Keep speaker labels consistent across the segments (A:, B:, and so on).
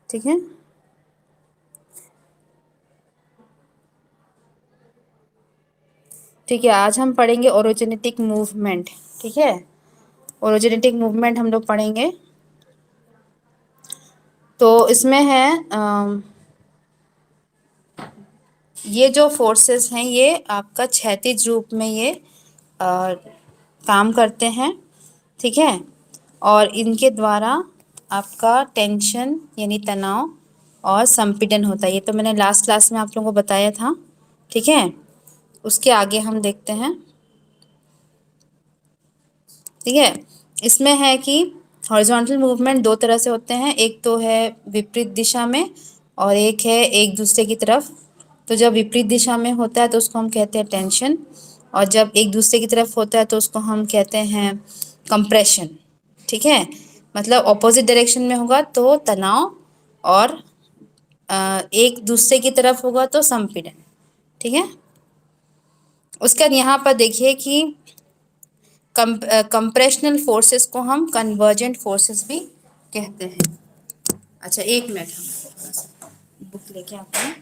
A: ठीक है। ठीक है, आज हम पढ़ेंगे ओरोजेनेटिक मूवमेंट। ठीक है, ओरोजेनेटिक मूवमेंट हम लोग पढ़ेंगे। तो इसमें है ये जो फोर्सेस हैं ये आपका क्षैतिज रूप में ये काम करते हैं। ठीक है, और इनके द्वारा आपका टेंशन यानी तनाव और संपीड़न होता है। ये तो मैंने लास्ट क्लास में आप लोगों को बताया था। ठीक है, उसके आगे हम देखते हैं। ठीक है, इसमें है कि हॉरिजॉन्टल मूवमेंट दो तरह से होते हैं, एक तो है विपरीत दिशा में और एक है एक दूसरे की तरफ। तो जब विपरीत दिशा में होता है तो उसको हम कहते हैं टेंशन, और जब एक दूसरे की तरफ होता है तो उसको हम कहते हैं कंप्रेशन। ठीक है, मतलब ऑपोजिट डायरेक्शन में होगा तो तनाव, और एक दूसरे की तरफ होगा तो संपीड़न। ठीक है, उसके बाद यहाँ पर देखिए कि कंप्रेशनल फोर्सेस को हम कन्वर्जेंट फोर्सेस भी कहते हैं। अच्छा, एक मिनट, हम थोड़ा सा बुक लेके आते हैं।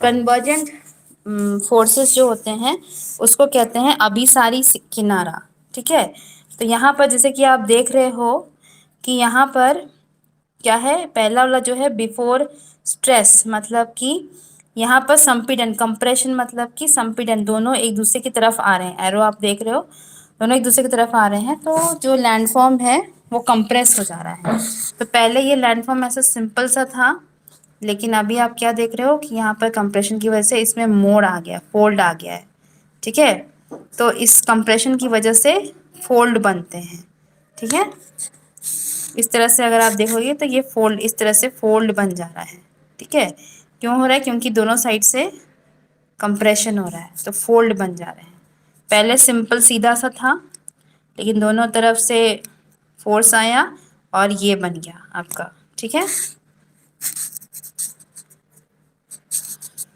A: कन्वर्जेंट फोर्सेस जो होते हैं उसको कहते हैं अभिसारी किनारा। ठीक है, तो यहाँ पर जैसे कि आप देख रहे हो कि यहाँ पर क्या है, पहला वाला जो है बिफोर स्ट्रेस, मतलब कि यहाँ पर संपीड़न, कंप्रेशन मतलब कि संपीड़न, दोनों एक दूसरे की तरफ आ रहे हैं। एरो आप देख रहे हो, दोनों एक दूसरे की तरफ आ रहे हैं, तो जो लैंडफॉर्म है वो कंप्रेस हो जा रहा है। तो पहले ये लैंडफॉर्म ऐसा सिंपल सा था, लेकिन अभी आप क्या देख रहे हो कि यहाँ पर कंप्रेशन की वजह से इसमें मोड़ आ गया, फोल्ड आ गया है। ठीक है, तो इस कंप्रेशन की वजह से फोल्ड बनते हैं। ठीक है, इस तरह से अगर आप देखोगे तो ये फोल्ड, इस तरह से फोल्ड बन जा रहा है। ठीक है, क्यों हो रहा है? क्योंकि दोनों साइड से कंप्रेशन हो रहा है तो फोल्ड बन जा रहे हैं। पहले सिंपल सीधा सा था, लेकिन दोनों तरफ से फोर्स आया और ये बन गया आपका। ठीक है,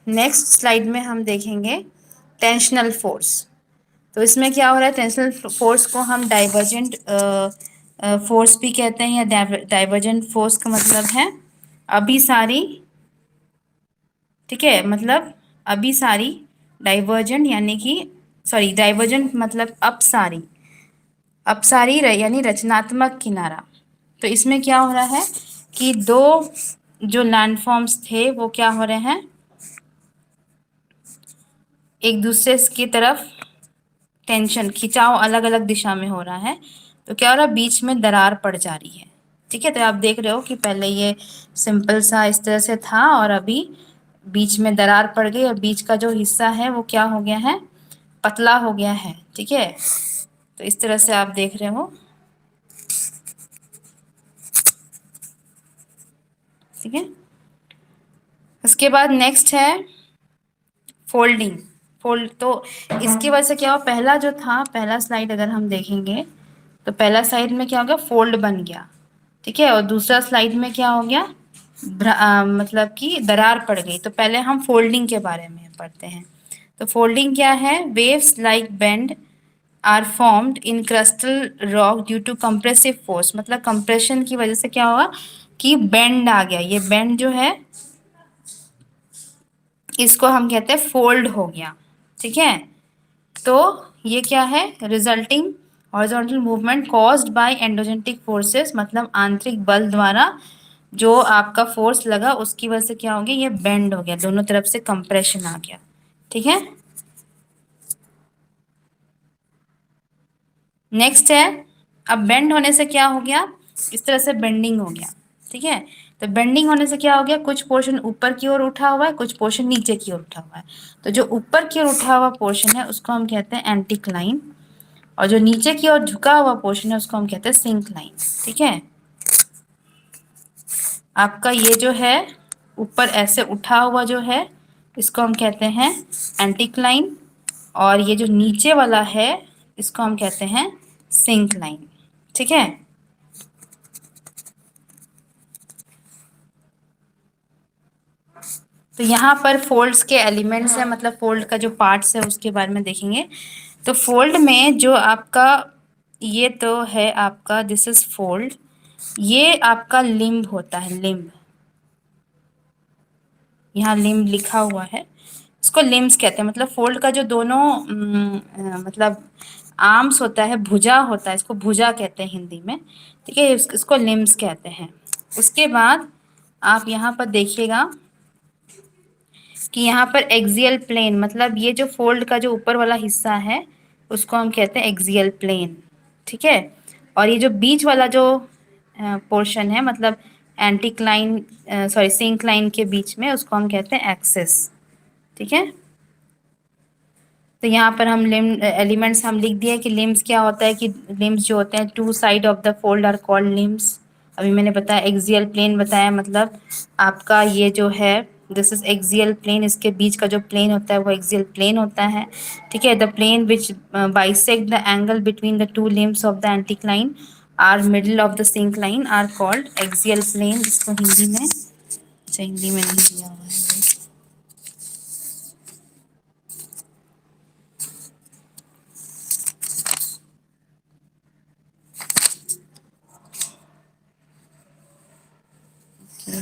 A: नेक्स्ट स्लाइड में हम देखेंगे टेंशनल फोर्स। तो इसमें क्या हो रहा है, टेंशनल फोर्स को हम डाइवर्जेंट फोर्स भी कहते हैं, या डाइवर्जेंट फोर्स का मतलब है अभिसारी। ठीक है, मतलब अभिसारी, डाइवर्जेंट यानी कि, सॉरी, डाइवर्जेंट मतलब अपसारी, अपसारी यानी रचनात्मक किनारा। तो इसमें क्या हो रहा है कि दो जो लैंडफॉर्म्स थे वो क्या हो रहे हैं, एक दूसरे की तरफ टेंशन, खिंचाव अलग अलग दिशा में हो रहा है। तो क्या हो रहा है, बीच में दरार पड़ जा रही है। ठीक है, तो आप देख रहे हो कि पहले ये सिंपल सा इस तरह से था और अभी बीच में दरार पड़ गई, और बीच का जो हिस्सा है वो क्या हो गया है, पतला हो गया है। ठीक है, तो इस तरह से आप देख रहे हो। ठीक है, उसके बाद नेक्स्ट है फोल्डिंग। फोल्ड, तो इसकी वजह से क्या हो, पहला जो था, पहला स्लाइड अगर हम देखेंगे तो पहला स्लाइड में क्या हो गया, फोल्ड बन गया। ठीक है, और दूसरा स्लाइड में क्या हो गया, मतलब कि दरार पड़ गई। तो पहले हम फोल्डिंग के बारे में पढ़ते हैं। तो फोल्डिंग क्या है, waves like bend are formed in crystal rock due to compressive force, मतलब कंप्रेशन की वजह से क्या हुआ कि बेंड आ गया। ये बेंड जो है इसको हम कहते हैं फोल्ड हो गया। ठीक है, तो ये क्या है, resulting horizontal movement caused by endogenetic forces, मतलब आंतरिक बल द्वारा जो आपका फोर्स लगा उसकी वजह से क्या हो गया, ये बेंड हो गया, दोनों तरफ से कंप्रेशन आ गया। ठीक है, नेक्स्ट है, अब बेंड होने से क्या हो गया, इस तरह से बेंडिंग हो गया। ठीक है, तो बेंडिंग होने से क्या हो गया, कुछ पोर्शन ऊपर की ओर उठा हुआ है, कुछ पोर्शन नीचे की ओर उठा हुआ है। तो जो ऊपर की ओर उठा हुआ पोर्शन है उसको हम कहते हैं एंटीक्लाइन, और जो नीचे की ओर झुका हुआ पोर्शन है उसको हम कहते हैं सिंक्लाइन। ठीक है, आपका ये जो है ऊपर ऐसे उठा हुआ जो है इसको हम कहते हैं एंटीक्लाइन, और ये जो नीचे वाला है इसको हम कहते हैं सिंक्लाइन। ठीक है, तो यहाँ पर फोल्ड्स के एलिमेंट्स है, मतलब फोल्ड का जो पार्ट्स है उसके बारे में देखेंगे। तो फोल्ड में जो आपका ये तो है आपका, दिस इज फोल्ड, ये आपका लिम्ब होता है, लिम्ब, यहाँ लिम्ब लिखा हुआ है, इसको लिम्स कहते हैं। मतलब फोल्ड का जो दोनों मतलब आर्म्स होता है, भुजा होता है, इसको भुजा कहते हैं हिंदी में। ठीक है, इसको लिम्स कहते हैं। उसके बाद आप यहाँ पर देखिएगा कि यहाँ पर एक्सियल प्लेन, मतलब ये जो फोल्ड का जो ऊपर वाला हिस्सा है उसको हम कहते हैं एक्सियल प्लेन। ठीक है, और ये जो बीच वाला जो पोर्शन है, मतलब एंटीक्लाइन सॉरी सिंक्लाइन के बीच में, उसको हम कहते हैं एक्सिस। ठीक है, तो यहाँ पर हम लिम्ब एलिमेंट्स हम लिख दिए कि लिम्स क्या होता है, कि लिम्स जो होते हैं two side of the fold are called limbs. अभी मैंने बताया एक्सियल प्लेन बताया, मतलब आपका ये जो है दिस इज एक्सियल प्लेन, इसके बीच का जो प्लेन होता है वो एक्सियल प्लेन होता है। ठीक है, the plane which bisect the angle between the two limbs of the anticline or middle of the syncline are called axial plane. इसको हिंदी में, अच्छा हिंदी में नहीं दिया हुआ है,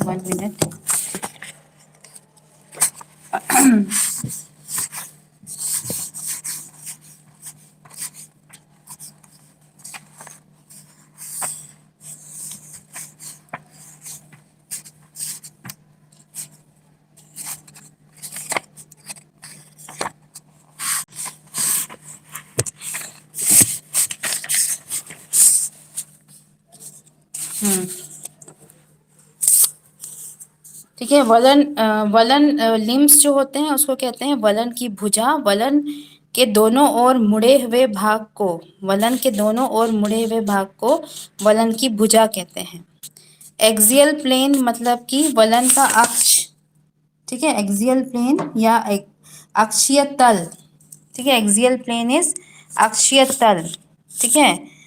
A: वन मिनट। ठीक है, वलन लिम्स जो होते हैं उसको कहते हैं वलन की भुजा। वलन के दोनों ओर मुड़े हुए भाग को, वलन के दोनों ओर मुड़े हुए भाग को वलन की भुजा कहते हैं। एक्सियल प्लेन मतलब कि वलन का अक्ष। ठीक है, एक्सियल प्लेन या अक्षीय तल। ठीक है, एक्सियल प्लेन इज अक्षीय तल। ठीक है,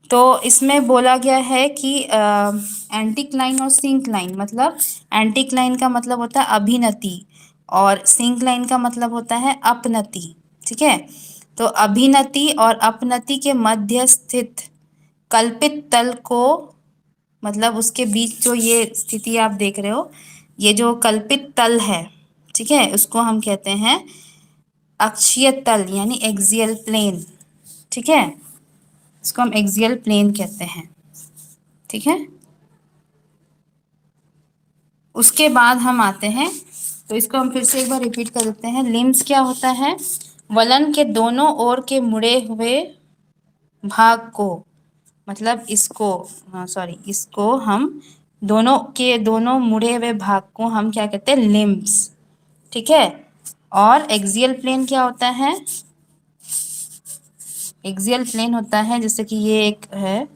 A: तो इसमें बोला गया है कि एंटीक्लाइन और सिंक्लाइन, मतलब एंटीक्लाइन का मतलब होता है अभिनति और सिंक्लाइन का मतलब होता है अपनति। ठीक है, तो अभिनति और अपनति के मध्य स्थित कल्पित तल को, मतलब उसके बीच जो ये स्थिति आप देख रहे हो, ये जो कल्पित तल है, ठीक है, उसको हम कहते हैं अक्षीय तल यानी एक्सियल प्लेन। ठीक है, इसको हम एक्सियल प्लेन कहते हैं। ठीक है, उसके बाद हम आते हैं, तो इसको हम फिर से एक बार रिपीट कर देते हैं। लिम्स क्या होता है, वलन के दोनों ओर के मुड़े हुए भाग को, मतलब इसको, सॉरी, इसको हम दोनों के दोनों मुड़े हुए भाग को हम क्या कहते हैं, लिम्स। ठीक है, और एक्सियल प्लेन क्या होता है, एक्सियल प्लेन होता है जैसे कि ये एक है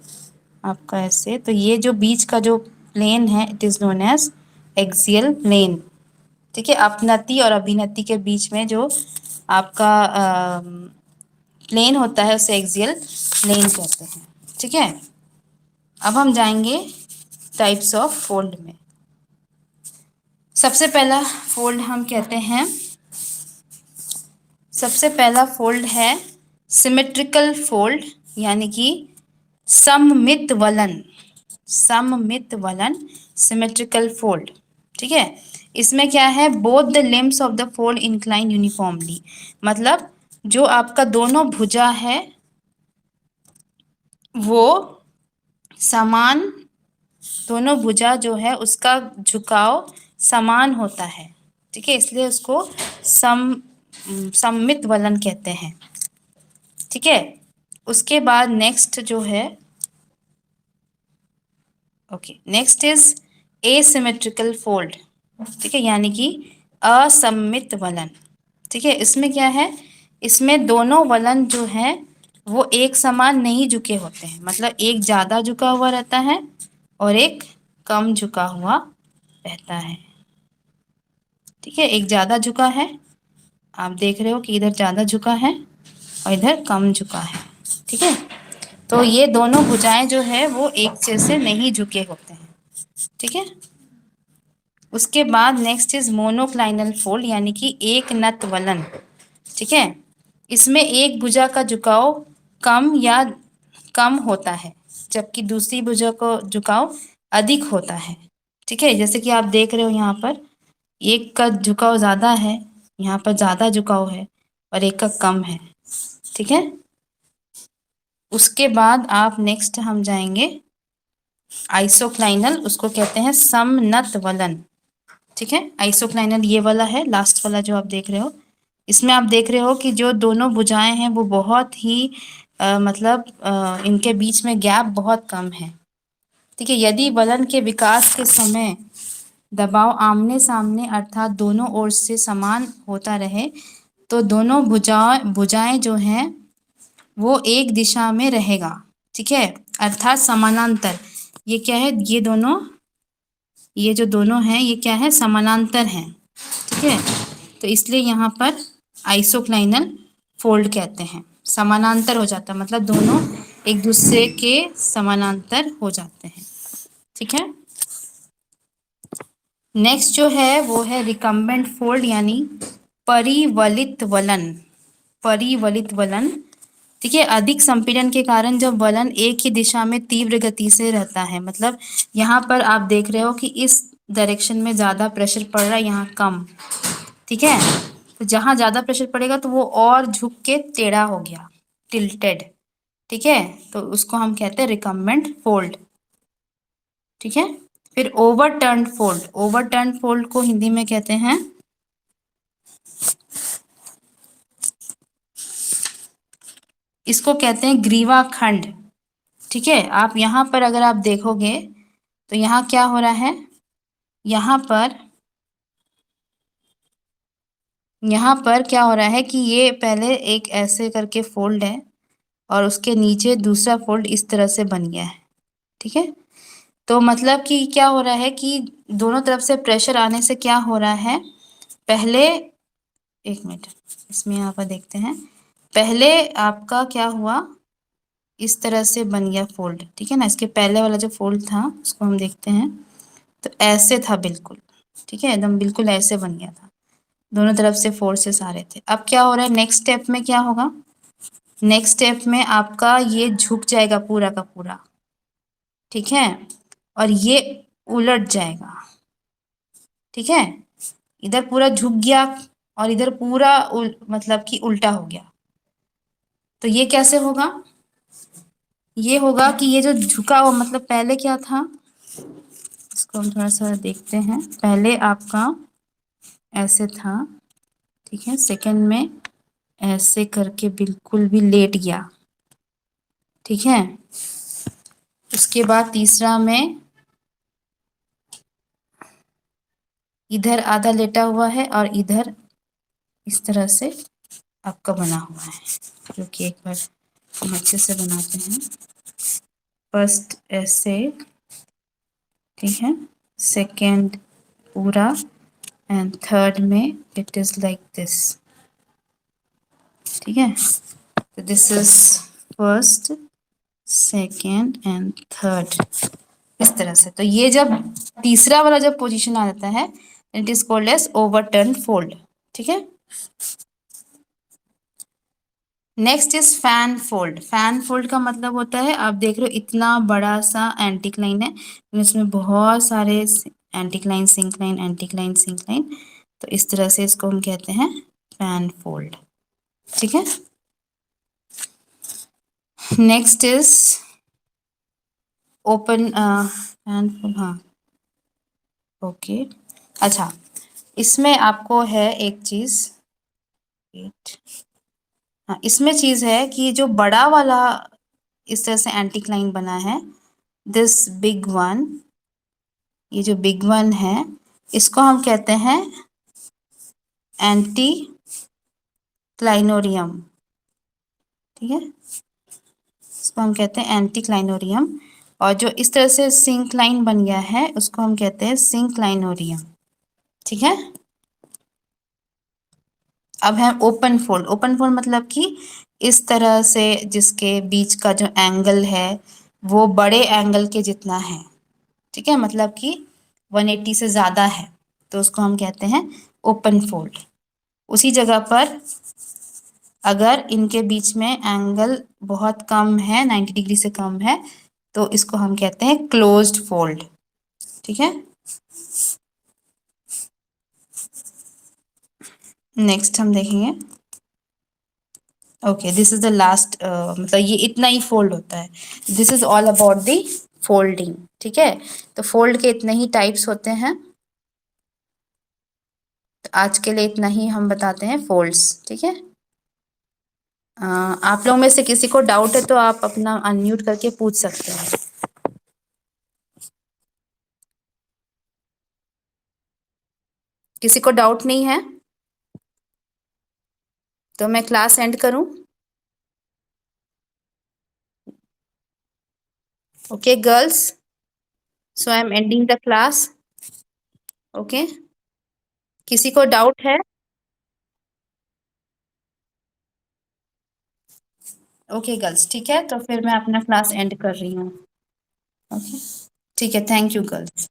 A: आपका ऐसे, तो ये जो बीच का जो प्लेन है it is known as axial plane. ठीक है, अपनति और अभिनति के बीच में जो आपका प्लेन होता है उसे एक्सियल प्लेन कहते हैं। ठीक है, अब हम जाएंगे टाइप्स ऑफ फोल्ड में। सबसे पहला फोल्ड हम कहते हैं, सबसे पहला फोल्ड है सिमेट्रिकल फोल्ड, यानी कि सममित वलन, सममित वलन, सिमेट्रिकल फोल्ड। ठीक है, इसमें क्या है, both the limbs of the fold incline uniformly, मतलब जो आपका दोनों भुजा है वो समान, दोनों भुजा जो है उसका झुकाव समान होता है। ठीक है, इसलिए उसको सममित वलन कहते हैं। ठीक है, उसके बाद नेक्स्ट जो है, okay, next is asymmetrical fold, ठीक है, यानी कि असममित वलन। ठीक है, इसमें क्या है, इसमें दोनों वलन जो है वो एक समान नहीं झुके होते हैं, मतलब एक ज्यादा झुका हुआ रहता है और एक कम झुका हुआ रहता है। ठीक है, एक ज्यादा झुका है, आप देख रहे हो कि इधर ज्यादा झुका है और इधर कम झुका है। ठीक है, तो ये दोनों भुजाएं जो है वो एक जैसे नहीं झुके होते हैं। ठीक है, उसके बाद नेक्स्ट इज मोनोक्लाइनल फोल्ड, यानी कि एक नत वलन। ठीक है, इसमें एक भुजा का झुकाव कम या कम होता है, जबकि दूसरी भुजा को झुकाव अधिक होता है। ठीक है, जैसे कि आप देख रहे हो यहाँ पर एक का झुकाव ज्यादा है, यहाँ पर ज्यादा झुकाव है और एक का कम है। ठीक है, उसके बाद आप नेक्स्ट हम जाएंगे आइसोक्लाइनल, उसको कहते हैं समनत वलन। ठीक है, आइसोक्लाइनल ये वाला है, लास्ट वाला जो आप देख रहे हो। इसमें आप देख रहे हो कि जो दोनों भुजाएं हैं वो बहुत ही मतलब इनके बीच में गैप बहुत कम है। ठीक है, यदि वलन के विकास के समय दबाव आमने सामने अर्थात दोनों ओर से समान होता रहे तो दोनों भुजाएं जो हैं वो एक दिशा में रहेगा। ठीक है, अर्थात समानांतर। ये क्या है, ये दोनों, ये जो दोनों हैं ये क्या है, समानांतर हैं। ठीक है, तो इसलिए यहाँ पर आइसोक्लाइनल फोल्ड कहते हैं, समानांतर हो जाता है, मतलब दोनों एक दूसरे के समानांतर हो जाते हैं। ठीक है, नेक्स्ट जो है वो है रिकम्बेंट फोल्ड, यानी परिवलित वलन। परिवलित वलन, ठीक है, अधिक संपीड़न के कारण जब वलन एक ही दिशा में तीव्र गति से रहता है, मतलब यहाँ पर आप देख रहे हो कि इस डायरेक्शन में ज्यादा प्रेशर पड़ रहा है, यहाँ कम। ठीक है, तो जहां ज्यादा प्रेशर पड़ेगा तो वो और झुक के टेढ़ा हो गया, टिल्टेड। ठीक है, तो उसको हम कहते हैं रिकम्बेंट फोल्ड। ठीक है, फिर ओवरटर्न फोल्ड। ओवरटर्न फोल्ड को हिंदी में कहते हैं, इसको कहते हैं ग्रीवा खंड। ठीक है, आप यहाँ पर अगर आप देखोगे तो यहाँ क्या हो रहा है, यहाँ पर यहाँ पर क्या हो रहा है कि ये पहले एक ऐसे करके फोल्ड है और उसके नीचे दूसरा फोल्ड इस तरह से बन गया है। ठीक है, तो मतलब कि क्या हो रहा है कि दोनों तरफ से प्रेशर आने से क्या हो रहा है, पहले एक मिनट इसमें यहाँ पर देखते हैं, पहले आपका क्या हुआ, इस तरह से बन गया फोल्ड। ठीक है ना, इसके पहले वाला जो फोल्ड था उसको हम देखते हैं, तो ऐसे था बिल्कुल। ठीक है, एकदम बिल्कुल ऐसे बन गया था, दोनों तरफ से फोर्सेस आ रहे थे। अब क्या हो रहा है, नेक्स्ट स्टेप में क्या होगा, नेक्स्ट स्टेप में आपका ये झुक जाएगा पूरा का पूरा। ठीक है, और ये उलट जाएगा। ठीक है, इधर पूरा झुक गया और इधर पूरा मतलब कि उल्टा हो गया। तो ये कैसे होगा, ये होगा कि ये जो झुका हुआ मतलब पहले क्या था, इसको हम थोड़ा सा देखते हैं, पहले आपका ऐसे था। ठीक है, सेकंड में ऐसे करके बिल्कुल भी लेट गया। ठीक है, उसके बाद तीसरा में इधर आधा लेटा हुआ है और इधर इस तरह से आपका बना हुआ है, जो कि एक बार हम अच्छे से बनाते हैं। फर्स्ट ऐसे, ठीक है, सेकंड पूरा एंड थर्ड में इट इज लाइक दिस। ठीक है, तो this is first second and third, इस तरह से। तो ये जब तीसरा वाला जब पोजीशन आ जाता है it is called as overturn fold. ठीक है, next is fan fold. Fan fold का मतलब होता है, आप देख रहे हो इतना बड़ा सा एंटीक्लाइन है, इसमें बहुत सारे एंटीक्लाइन सिंक्लाइन एंटीक्लाइन सिंक्लाइन, तो इस तरह से इसको हम कहते हैं फैन फोल्ड। ठीक है, next is open fan fold. हाँ, ओके, अच्छा, इसमें आपको है एक चीज, हाँ, इसमें चीज है कि जो बड़ा वाला इस तरह से एंटीक्लाइन बना है, दिस बिग वन, ये जो बिग वन है इसको हम कहते हैं एंटी क्लाइनोरियम। ठीक है, इसको हम कहते हैं एंटी क्लाइनोरियम। और जो इस तरह से सिंक्लाइन बन गया है उसको हम कहते हैं सिंक्लाइनोरियम। ठीक है, अब है ओपन फोल्ड। ओपन फोल्ड मतलब कि इस तरह से जिसके बीच का जो एंगल है वो बड़े एंगल के जितना है। ठीक है, मतलब कि 180 से ज़्यादा है तो उसको हम कहते हैं ओपन फोल्ड। उसी जगह पर अगर इनके बीच में एंगल बहुत कम है, 90 डिग्री से कम है, तो इसको हम कहते हैं क्लोज्ड फोल्ड। ठीक है, नेक्स्ट हम देखेंगे। Okay, this is the last, मतलब ये इतना ही फोल्ड होता है। This is all about the folding. ठीक है, तो फोल्ड के इतने ही टाइप्स होते हैं। तो आज के लिए इतना ही हम बताते हैं फोल्ड्स। ठीक है, आप लोग में से किसी को डाउट है तो आप अपना अनम्यूट करके पूछ सकते हैं। किसी को डाउट नहीं है तो मैं क्लास एंड करूं? Okay girls, so I am ending the class. Okay, किसी को डाउट है? ओके गर्ल्स, ठीक है, तो फिर मैं अपना क्लास एंड कर रही हूँ। ओके, ठीक है, थैंक यू गर्ल्स।